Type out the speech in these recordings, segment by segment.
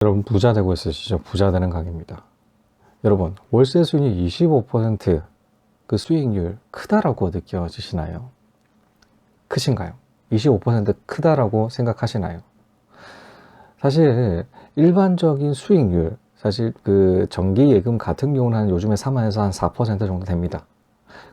여러분 부자 되고 있으시죠? 부자 되는 강의입니다. 여러분 월세 수익률 25%그 수익률 크다라고 느껴지시나요? 크신가요? 25% 크다라고 생각하시나요? 사실 일반적인 수익률, 사실 그 전기예금 같은 경우는 한 요즘에 3에서 한 4% 정도 됩니다.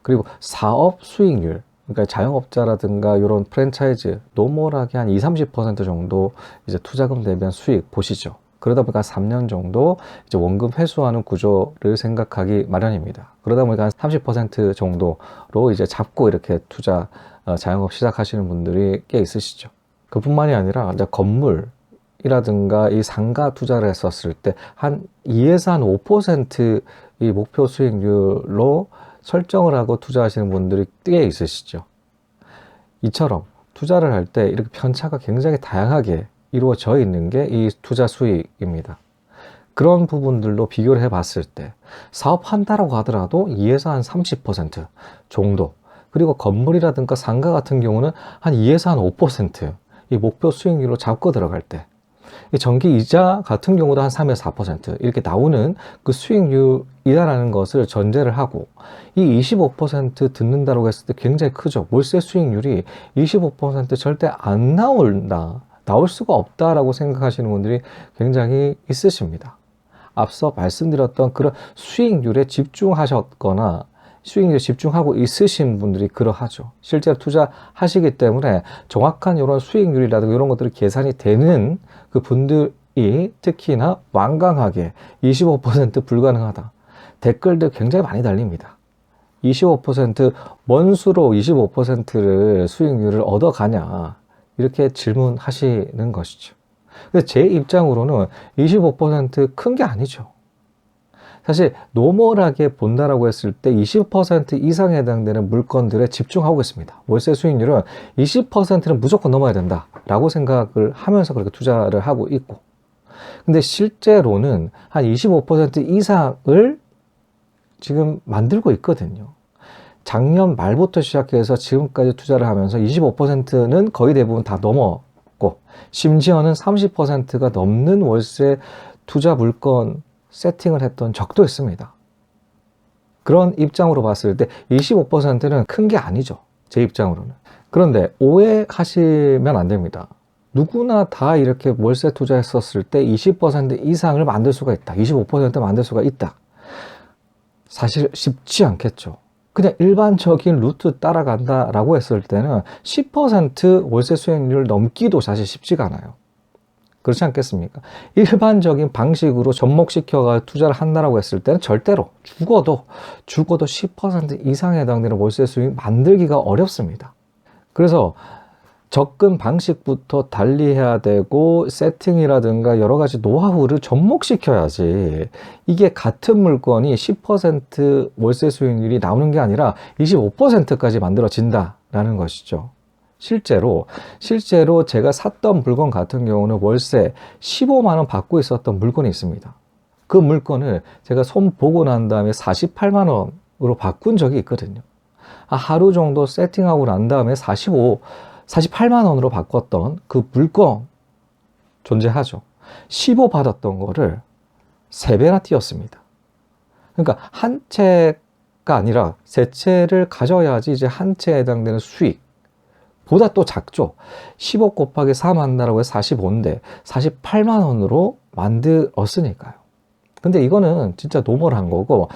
그리고 사업 수익률, 그러니까 자영업자라든가 이런 프랜차이즈 노멀하게 한 20-30% 정도 이제 투자금 대비한 수익 보시죠. 그러다 보니까 3년 정도 이제 원금 회수하는 구조를 생각하기 마련입니다. 그러다 보니까 한 30% 정도로 이제 잡고 이렇게 투자, 자영업 시작하시는 분들이 꽤 있으시죠. 그뿐만이 아니라 이제 건물이라든가 이 상가 투자를 했었을 때 한 2에서 한 5%이 목표 수익률로 설정을 하고 투자하시는 분들이 꽤 있으시죠. 이처럼 투자를 할 때 이렇게 편차가 굉장히 다양하게 이루어져 있는 게 이 투자 수익입니다. 그런 부분들로 비교를 해 봤을 때 사업한다라고 하더라도 2에서 한 30% 정도, 그리고 건물이라든가 상가 같은 경우는 한 2에서 한 5%이 목표 수익률로 잡고 들어갈 때, 이 전기 이자 같은 경우도 한 3에서 4% 이렇게 나오는 그 수익률이라는 것을 전제를 하고, 이 25% 듣는다고 했을 때 굉장히 크죠. 월세 수익률이 25% 절대 안 나온다, 나올 수가 없다라고 생각하시는 분들이 굉장히 있으십니다. 앞서 말씀드렸던 그런 수익률에 집중하셨거나 수익률에 집중하고 있으신 분들이 그러하죠. 실제로 투자하시기 때문에 정확한 이런 수익률이라든가 이런 것들이 계산이 되는 그 분들이 특히나 완강하게 25% 불가능하다, 댓글들 굉장히 많이 달립니다. 25% 뭔수로 25%를 수익률을 얻어가냐, 이렇게 질문하시는 것이죠. 근데 제 입장으로는 25% 큰 게 아니죠. 사실 노멀하게 본다라고 했을 때 20% 이상에 해당되는 물건들에 집중하고 있습니다. 월세 수익률은 20%는 무조건 넘어야 된다라고 생각을 하면서 그렇게 투자를 하고 있고, 근데 실제로는 한 25% 이상을 지금 만들고 있거든요. 작년 말부터 시작해서 지금까지 투자를 하면서 25%는 거의 대부분 다 넘었고, 심지어는 30%가 넘는 월세 투자 물건 세팅을 했던 적도 있습니다. 그런 입장으로 봤을 때 25%는 큰 게 아니죠, 제 입장으로는. 그런데 오해하시면 안 됩니다. 누구나 다 이렇게 월세 투자했었을 때 20% 이상을 만들 수가 있다, 25% 만들 수가 있다, 사실 쉽지 않겠죠. 그냥 일반적인 루트 따라간다라고 했을 때는 10% 월세 수익률 넘기도 사실 쉽지가 않아요. 그렇지 않겠습니까? 일반적인 방식으로 접목시켜가 투자를 한다라고 했을 때는 절대로 죽어도 10% 이상에 해당되는 월세 수익 만들기가 어렵습니다. 그래서 접근 방식부터 달리해야 되고, 세팅이라든가 여러 가지 노하우를 접목시켜야지 이게 같은 물건이 10% 월세 수익률이 나오는 게 아니라 25%까지 만들어진다라는 것이죠. 실제로 제가 샀던 물건 같은 경우는 월세 15만 원 받고 있었던 물건이 있습니다. 그 물건을 제가 손 보고 난 다음에 48만 원으로 바꾼 적이 있거든요. 하루 정도 세팅하고 난 다음에 48만 원으로 바꿨던 그 물건 존재하죠. 15 받았던 거를 3배나 띄었습니다. 그러니까 한 채가 아니라 3채를 가져야지 이제 한 채에 해당되는 수익 보다 또 작죠. 15 곱하기 3 한다라고 해서 45인데 48만 원으로 만들었으니까요. 근데 이거는 진짜 노멀한 거고,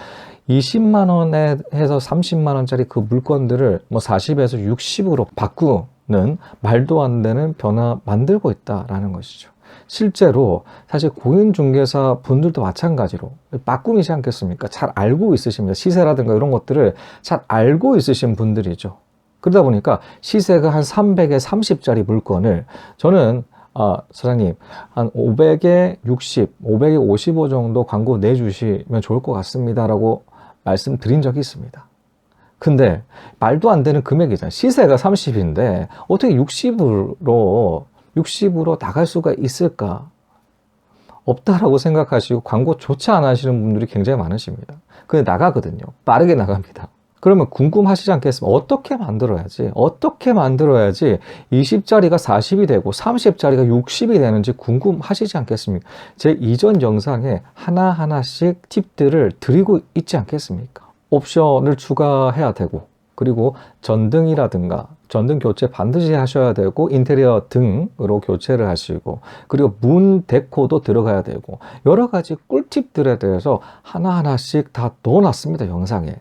20만 원에 해서 30만 원짜리 그 물건들을 뭐 40에서 60으로 바꾸는 말도 안 되는 변화 만들고 있다라는 것이죠. 실제로 사실 공인중개사 분들도 마찬가지로 빠꿈이지 않겠습니까? 잘 알고 있으십니다. 시세라든가 이런 것들을 잘 알고 있으신 분들이죠. 그러다 보니까 시세가 한 300에 30짜리 물건을 저는 사장님 한 500에 60, 500에 55 정도 광고 내주시면 좋을 것 같습니다 라고 말씀드린 적이 있습니다. 근데 말도 안 되는 금액이잖아요. 시세가 30인데 어떻게 60으로 나갈 수가 있을까? 없다라고 생각하시고 광고조차 안 하시는 분들이 굉장히 많으십니다. 근데 나가거든요. 빠르게 나갑니다. 그러면 궁금하시지 않겠습니까? 어떻게 만들어야지? 어떻게 만들어야지 20짜리가 40이 되고 30짜리가 60이 되는지 궁금하시지 않겠습니까? 제 이전 영상에 하나하나씩 팁들을 드리고 있지 않겠습니까? 옵션을 추가해야 되고, 그리고 전등이라든가 전등 교체 반드시 하셔야 되고, 인테리어 등으로 교체를 하시고, 그리고 문 데코도 들어가야 되고, 여러 가지 꿀팁들에 대해서 하나하나씩 다 넣어놨습니다, 영상에.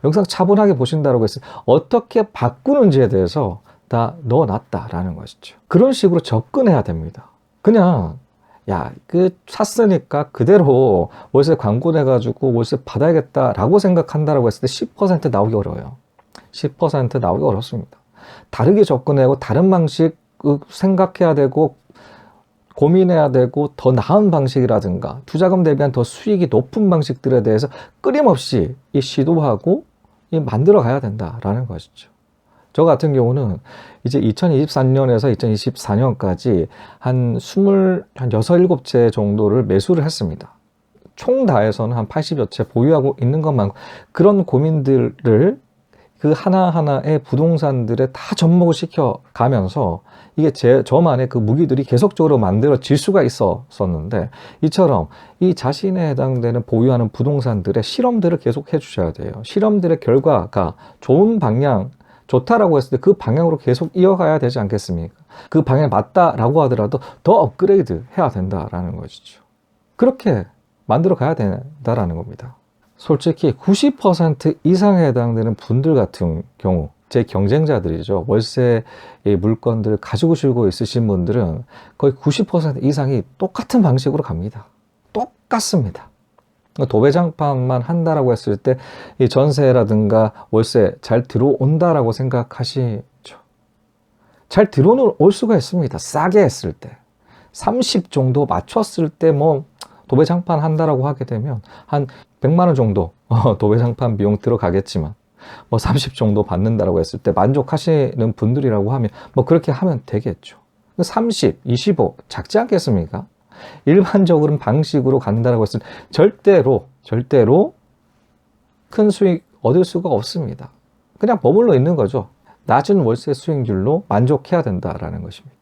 영상 차분하게 보신다고 했을 때 어떻게 바꾸는지에 대해서 다 넣어놨다라는 것이죠. 그런 식으로 접근해야 됩니다. 그냥 야, 샀으니까 그대로 월세 광고 내가지고 월세 받아야겠다라고 생각한다라고 했을 때 10% 나오기 어려워요. 10% 나오기 어렵습니다. 다르게 접근하고 다른 방식 생각해야 되고 고민해야 되고 더 나은 방식이라든가 투자금 대비한 더 수익이 높은 방식들에 대해서 끊임없이 시도하고 만들어 가야 된다라는 것이죠. 저 같은 경우는 이제 2023년에서 2024년까지 한 26, 7채 정도를 매수를 했습니다. 총 다해서는 한 80여 채 보유하고 있는 것만, 그런 고민들을 그 하나하나의 부동산들에 다 접목을 시켜 가면서 이게 저만의 그 무기들이 계속적으로 만들어질 수가 있었는데, 이처럼 이 자신에 해당되는 보유하는 부동산들의 실험들을 계속 해주셔야 돼요. 실험들의 결과가 좋은 방향, 좋다라고 했을 때 그 방향으로 계속 이어가야 되지 않겠습니까? 그 방향에 맞다라고 하더라도 더 업그레이드 해야 된다라는 것이죠. 그렇게 만들어 가야 된다라는 겁니다. 솔직히 90% 이상에 해당되는 분들 같은 경우, 제 경쟁자들이죠. 월세 물건들 가지고 실고 있으신 분들은 거의 90% 이상이 똑같은 방식으로 갑니다. 똑같습니다. 도배장판만 한다라고 했을 때 이 전세라든가 월세 잘 들어온다라고 생각하시죠. 잘 들어올 수가 있습니다. 싸게 했을 때. 30 정도 맞췄을 때 도배장판 한다라고 하게 되면 한 100만 원 정도 도배장판 비용 들어가겠지만 30 정도 받는다라고 했을 때 만족하시는 분들이라고 하면 그렇게 하면 되겠죠. 30, 25 작지 않겠습니까? 일반적으로는 방식으로 간다라고 했을 때 절대로 큰 수익 얻을 수가 없습니다. 그냥 머물러 있는 거죠. 낮은 월세 수익률로 만족해야 된다라는 것입니다.